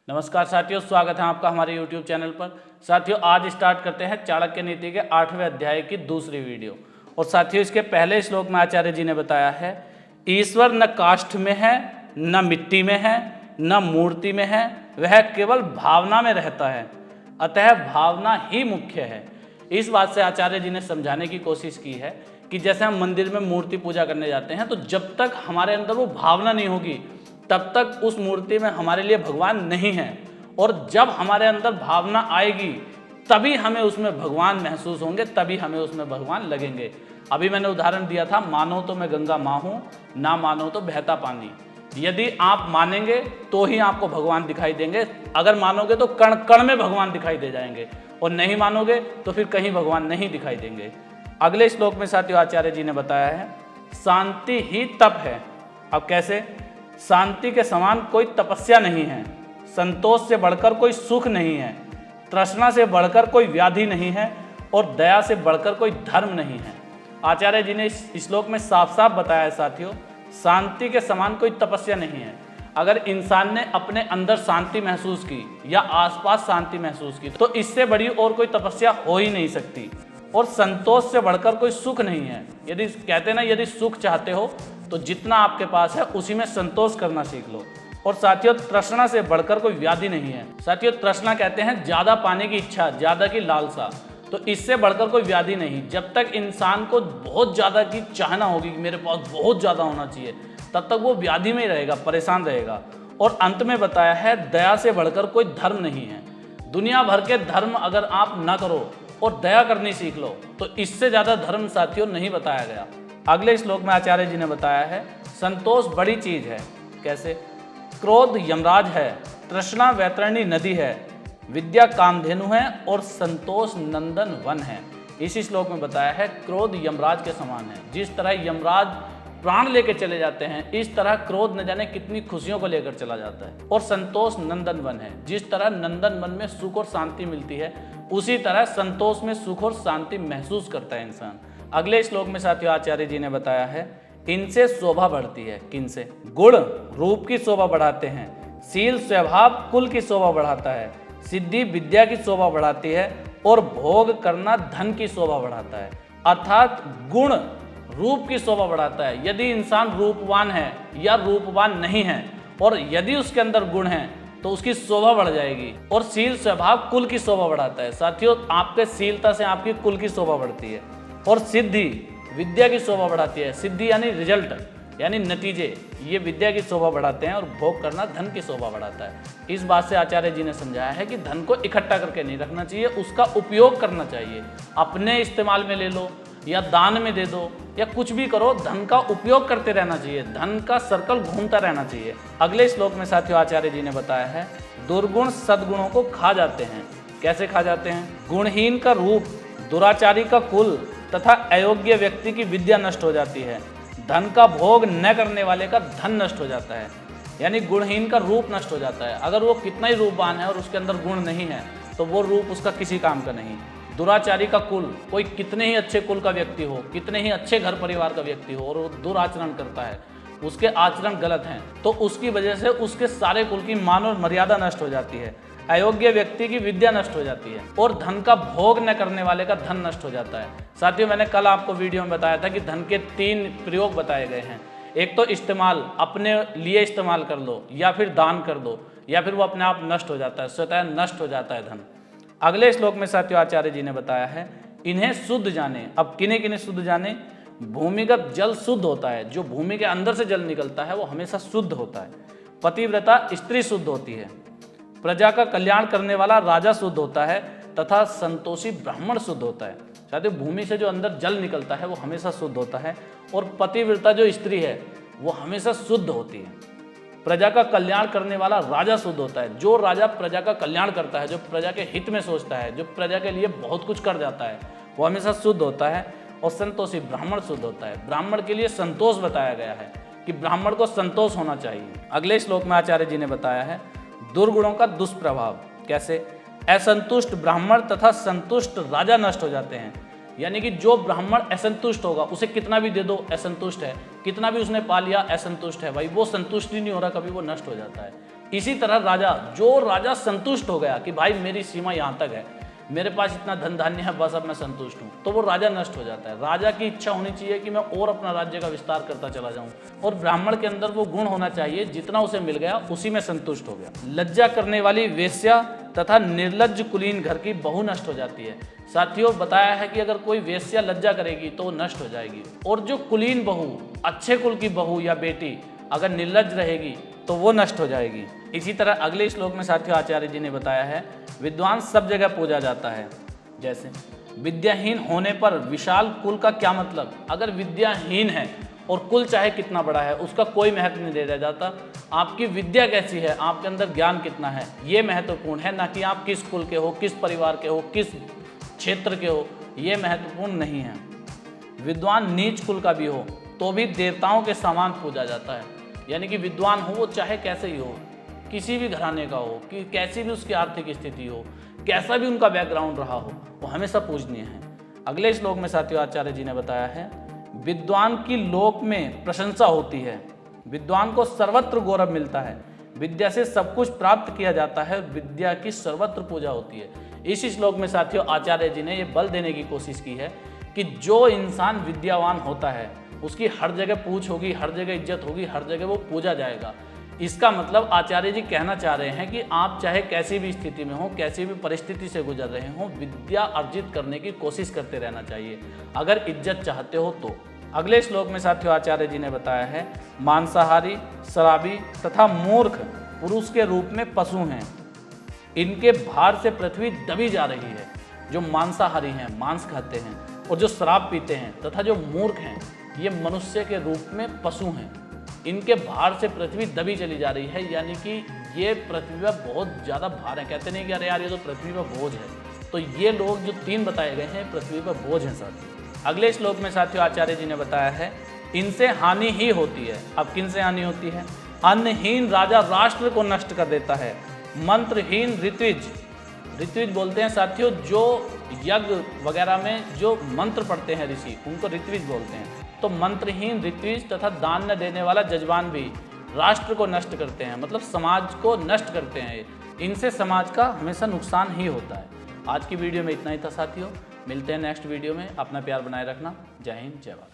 नमस्कार साथियों, स्वागत है आपका हमारे YouTube चैनल पर। साथियों, आज स्टार्ट करते हैं चाणक्य नीति के 8वें अध्याय की दूसरी वीडियो। और साथियों, इसके पहले श्लोक में आचार्य जी ने बताया है, ईश्वर न काष्ठ में है, न मिट्टी में है, न मूर्ति में है, वह केवल भावना में रहता है, अतः भावना ही मुख्य है। इस बात से आचार्य जी ने समझाने की कोशिश की है कि जैसे हम मंदिर में मूर्ति पूजा करने जाते हैं, तो जब तक हमारे अंदर वो भावना नहीं होगी तब तक उस मूर्ति में हमारे लिए भगवान नहीं है, और जब हमारे अंदर भावना आएगी तभी हमें उसमें भगवान महसूस होंगे, तभी हमें उसमें भगवान लगेंगे। अभी मैंने उदाहरण दिया था, मानो तो मैं गंगा माँ हूँ, ना मानो तो बहता पानी। यदि आप मानेंगे तो ही आपको भगवान दिखाई देंगे, अगर मानोगे तो कण कण में भगवान दिखाई दे जाएंगे, और नहीं मानोगे तो फिर कहीं भगवान नहीं दिखाई देंगे। अगले श्लोक में साथियों आचार्य जी ने बताया है, शांति ही तप है। अब कैसे? शांति के समान कोई तपस्या नहीं है, संतोष से बढ़कर कोई सुख नहीं है, तृष्णा से बढ़कर कोई व्याधि नहीं है, और दया से बढ़कर कोई धर्म नहीं है। आचार्य जी ने इस श्लोक में साफ साफ बताया है साथियों, शांति के समान कोई तपस्या नहीं है। अगर इंसान ने अपने अंदर शांति महसूस की या आसपास शांति महसूस की, तो इससे बड़ी और कोई तपस्या हो ही नहीं सकती। और संतोष से बढ़कर कोई सुख नहीं है। यदि कहते ना, यदि सुख चाहते हो तो जितना आपके पास है उसी में संतोष करना सीख लो। और साथियों, तृष्णा से बढ़कर कोई व्याधि नहीं है। साथियों, तृष्णा कहते हैं ज्यादा पाने की इच्छा, ज्यादा की लालसा, तो इससे बढ़कर कोई व्याधि नहीं। जब तक इंसान को बहुत ज्यादा की चाहना होगी कि मेरे पास बहुत ज्यादा होना चाहिए, तब तक वो व्याधि में ही रहेगा, परेशान रहेगा। और अंत में बताया है, दया से बढ़कर कोई धर्म नहीं है। दुनिया भर के धर्म अगर आप ना करो और दया करनी सीख लो, तो इससे ज्यादा धर्म साथियों नहीं बताया गया। अगले श्लोक में आचार्य जी ने बताया है, संतोष बड़ी चीज है। कैसे? क्रोध यमराज है, तृष्णा वैतरणी नदी है, विद्या कामधेनु है, और संतोष नंदन वन है। इसी श्लोक में बताया है, क्रोध यमराज के समान है। जिस तरह यमराज प्राण लेकर चले जाते हैं, इस तरह क्रोध न जाने कितनी खुशियों को लेकर चला जाता है। और संतोष नंदन वन है। जिस तरह नंदन वन में सुख और शांति मिलती है, उसी तरह संतोष में सुख और शांति महसूस करता है इंसान। अगले श्लोक में साथियों आचार्य जी ने बताया है, इनसे शोभा बढ़ती है। किनसे? गुण रूप की शोभा बढ़ाते हैं, शील स्वभाव कुल की शोभा बढ़ाता है, सिद्धि विद्या की शोभा बढ़ाती है, और भोग करना धन की शोभा बढ़ाता है। अर्थात गुण रूप की शोभा बढ़ाता है। यदि इंसान रूपवान है या रूपवान नहीं है, और यदि उसके अंदर गुण है तो उसकी शोभा बढ़ जाएगी। और शील स्वभाव कुल की शोभा बढ़ाता है। साथियों, आपके शीलता से आपकी कुल की शोभा बढ़ती है। और सिद्धि विद्या की शोभा बढ़ाती है। सिद्धि यानी रिजल्ट, यानी नतीजे, ये विद्या की शोभा बढ़ाते हैं। और भोग करना धन की शोभा बढ़ाता है। इस बात से आचार्य जी ने समझाया है कि धन को इकट्ठा करके नहीं रखना चाहिए, उसका उपयोग करना चाहिए। अपने इस्तेमाल में ले लो या दान में दे दो या कुछ भी करो, धन का उपयोग करते रहना चाहिए। धन का सर्कल घूमता रहना चाहिए। अगले श्लोक में साथियों आचार्य जी ने बताया है, दुर्गुण सद्गुणों को खा जाते हैं। कैसे खा जाते हैं? गुणहीन का रूप, दुराचारी का कुल तथा अयोग्य व्यक्ति की विद्या नष्ट हो जाती है। धन का भोग न करने वाले का धन नष्ट हो जाता है। यानी गुणहीन का रूप नष्ट हो जाता है। अगर वो कितना ही रूपवान है और उसके अंदर गुण नहीं है, तो वो रूप उसका किसी काम का नहीं। दुराचारी का कुल, कोई कितने ही अच्छे कुल का व्यक्ति हो, कितने ही अच्छे घर परिवार का व्यक्ति हो, और वो दुराचरण करता है, उसके आचरण गलत हैं, तो उसकी वजह से उसके सारे कुल की मान और मर्यादा नष्ट हो जाती है। अयोग्य व्यक्ति की विद्या नष्ट हो जाती है, और धन का भोग न करने वाले का धन नष्ट हो जाता है। साथियों, मैंने कल आपको वीडियो में बताया था कि धन के 3 प्रयोग बताए गए हैं। एक तो इस्तेमाल, अपने लिए इस्तेमाल कर लो, या फिर दान कर दो, या फिर वो अपने आप नष्ट हो जाता है, स्वतः नष्ट हो जाता है धन। अगले श्लोक में साथियों आचार्य जी ने बताया है, इन्हें शुद्ध जाने। अब किन्हें किन्हें शुद्ध जाने? भूमिगत जल शुद्ध होता है। जो भूमि के अंदर से जल निकलता है वो हमेशा शुद्ध होता है। पतिव्रता स्त्री शुद्ध होती है। प्रजा का कल्याण करने वाला राजा शुद्ध होता है, तथा संतोषी ब्राह्मण शुद्ध होता है। साथियों, भूमि से जो अंदर जल निकलता है वो हमेशा शुद्ध होता है। और पतिव्रता जो स्त्री है वो हमेशा शुद्ध होती है। प्रजा का कल्याण करने वाला राजा शुद्ध होता है। जो राजा प्रजा का कल्याण करता है, जो प्रजा के हित में सोचता है, जो प्रजा के लिए बहुत कुछ कर जाता है, वो हमेशा शुद्ध होता है। और संतोषी ब्राह्मण शुद्ध होता है। ब्राह्मण के लिए संतोष बताया गया है कि ब्राह्मण को संतोष होना चाहिए। अगले श्लोक में आचार्य जी ने बताया है, दुर्गुणों का दुष्प्रभाव। कैसे? असंतुष्ट ब्राह्मण तथा संतुष्ट राजा नष्ट हो जाते हैं। यानी कि जो ब्राह्मण असंतुष्ट होगा उसे कितना भी दे दो असंतुष्ट है, कितना भी उसने पा लिया असंतुष्ट है, भाई वो संतुष्ट ही नहीं हो रहा, कभी वो नष्ट हो जाता है। इसी तरह राजा, जो राजा संतुष्ट हो गया कि भाई मेरी सीमा यहाँ तक है, मेरे पास इतना धन धान्य है, बस अब मैं संतुष्ट हूँ, तो वो राजा नष्ट हो जाता है। राजा की इच्छा होनी चाहिए कि मैं और अपना राज्य का विस्तार करता चला जाऊँ, और ब्राह्मण के अंदर वो गुण होना चाहिए जितना उसे मिल गया उसी में संतुष्ट हो गया। लज्जा करने वाली वेश्या तथा निर्लज्ज कुलीन घर की बहू नष्ट हो जाती है। साथियों, बताया है कि अगर कोई वेश्या लज्जा करेगी तो वो नष्ट हो जाएगी, और जो कुलीन बहू, अच्छे कुल की बहू या बेटी अगर निर्लज्ज रहेगी तो वो नष्ट हो जाएगी। इसी तरह अगले श्लोक में साथियों आचार्य जी ने बताया है, विद्वान सब जगह पूजा जाता है। जैसे विद्याहीन होने पर विशाल कुल का क्या मतलब? अगर विद्याहीन है और कुल चाहे कितना बड़ा है उसका कोई महत्व नहीं दिया जाता। आपकी विद्या कैसी है, आपके अंदर ज्ञान कितना है, ये महत्वपूर्ण है, ना कि आप किस कुल के हो, किस परिवार के हो, किस क्षेत्र के हो, ये महत्वपूर्ण नहीं है। विद्वान नीच कुल का भी हो तो भी देवताओं के समान पूजा जाता है। यानी कि विद्वान हो वो चाहे कैसे ही हो, किसी भी घराने का हो, कि कैसी भी उसकी आर्थिक स्थिति हो, कैसा भी उनका बैकग्राउंड रहा हो, वो हमेशा पूजनीय है। अगले श्लोक में साथियों आचार्य जी ने बताया है, विद्वान की लोक में प्रशंसा होती है, विद्वान को सर्वत्र गौरव मिलता है, विद्या से सब कुछ प्राप्त किया जाता है, विद्या की सर्वत्र पूजा होती है। इस श्लोक में साथियों आचार्य जी ने ये बल देने की कोशिश की है कि जो इंसान विद्यावान होता है उसकी हर जगह पूछ होगी, हर जगह इज्जत होगी, हर जगह वो पूजा जाएगा। इसका मतलब आचार्य जी कहना चाह रहे हैं कि आप चाहे कैसी भी स्थिति में हो, कैसी भी परिस्थिति से गुजर रहे हो, विद्या अर्जित करने की कोशिश करते रहना चाहिए अगर इज्जत चाहते हो तो। अगले श्लोक में साथियों आचार्य जी ने बताया है, मांसाहारी, शराबी तथा मूर्ख पुरुष के रूप में पशु हैं, इनके भार से पृथ्वी दबी जा रही है। जो मांसाहारी हैं, मांस खाते हैं, और जो शराब पीते हैं, तथा जो मूर्ख हैं, ये मनुष्य के रूप में पशु हैं, इनके भार से पृथ्वी दबी चली जा रही है। यानी कि ये पृथ्वी पर बहुत ज़्यादा भार है। कहते नहीं कि अरे यार ये तो पृथ्वी पर बोझ है, तो ये लोग जो तीन बताए गए हैं पृथ्वी पर बोझ हैं साथियों। अगले श्लोक में साथियों आचार्य जी ने बताया है, इनसे हानि ही होती है। अब किन से हानि होती है? अन्नहीन राजा राष्ट्र को नष्ट कर देता है, मंत्रहीन ऋत्विज, ऋत्विज बोलते हैं साथियों जो यज्ञ वगैरह में जो मंत्र पढ़ते हैं ऋषि, उनको ऋत्विज बोलते हैं। तो मंत्रहीन ऋत्विज तथा दान न देने वाला जजमान भी राष्ट्र को नष्ट करते हैं, मतलब समाज को नष्ट करते हैं। इनसे समाज का हमेशा नुकसान ही होता है। आज की वीडियो में इतना ही था साथियों, मिलते हैं नेक्स्ट वीडियो में। अपना प्यार बनाए रखना। जय हिंद, जय भारत।